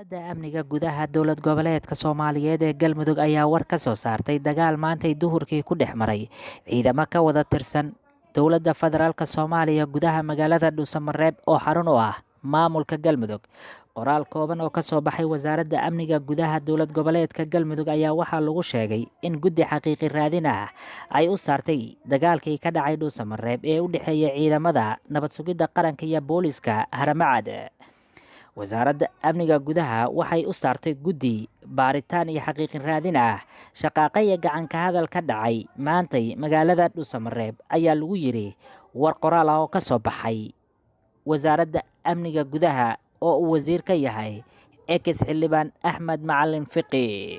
Wasaaradda Amniga Gudaha Dowlad Goboleedka Soomaaliyeed ee Galmudug ayaa war ka soo saartay dagaal maantay duhurkii ku dhex maray ciidamo ka wada tirsan Dowladda Federaalka Soomaaliya gudaha magaalada Dhuusamareeb oo xarun u ah maamulka Galmudug. Qoraal kooban oo ka soo baxay Wasaaradda Amniga Gudaha Dowlad Goboleedka Galmudug ayaa waxaa lagu sheegay in guddi xaqiiqi raadin ah ay u saartay dagaalkii ka dhacay Dhuusamareeb ee u dhexeeya ciidamada nabad sugidda qaranka iyo booliska Haramcad. Wasaaradda Amniga Gudaha waxay u saartay guddi baaritaan iyo xaqiiqin raadin ah shaqaaqa iyo gacan ka hadal ka dhacay maantay magaalada Dhuusamareeb ayaa lagu yiri war qoraal ah oo ka soo baxay Wasaaradda Amniga Gudaha oo uu wasiir ka yahay Xildhibaan Axmed Macalin Fiqi.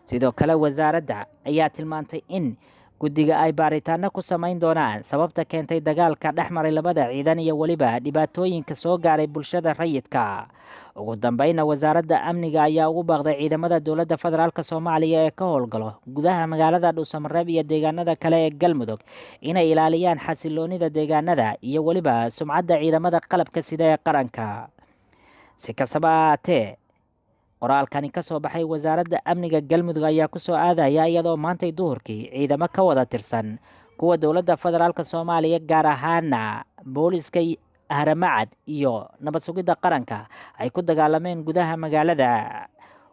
Sidoo kale wasaaradda ayaa tilmaantay in guddiga ay baaritaano ku samayn doonaan sababta keentay dagaalka dhex maray labada ciidan iyo waliba dhibaatooyinka soo gaaray bulshada rayidka. Ugu dambeynna Wasaaradda Amniga ayaa ugu baaqday ciidamada Dowladda Federaalka Soomaaliya ee ka howlgalo gudaha magaalada Dhuusamareeb iyo deegaanada kale ee Galmudug inay ilaaliyaan xasiloonida deegaanada iyo waliba sumcadda ciidamada qalabka sida ee qaranka. Si kastaba ha ahaatee, qoraalkani ka soo baxay Wasaaradda Amniga Galmudug ayaa ku soo aadaya iyadoo maantay duhurkii ciidamo ka wada tirsan kuwa Dowladda Federaalka Soomaaliya gaar ahaana booliska Haramcad iyo nabad sugidda qaranka ay ku dagaalameen gudaha magaalada.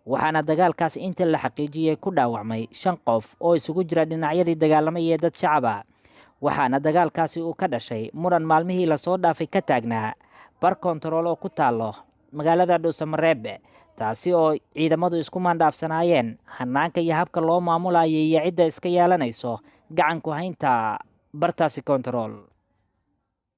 Waxaana dagaalkaas inta la xaqiijiyay ku dhaawacmay 5 qof oo isugu jira dhinacyadii dagaalamay iyo dad shacab ah. Waxaana dagaalkaasi uu ka dhashay muran maalmihii la soo dhaafay ka taagnaa bar kontarool oo ku taalo magaalada Dhuusamareeb, taasi oo ciidamadu isku maandhaafsanaayeen hanaanka iyo habka loo maamulayo iyo cidda iska yeelanayso gacan ku haynta bartaasi kontarool.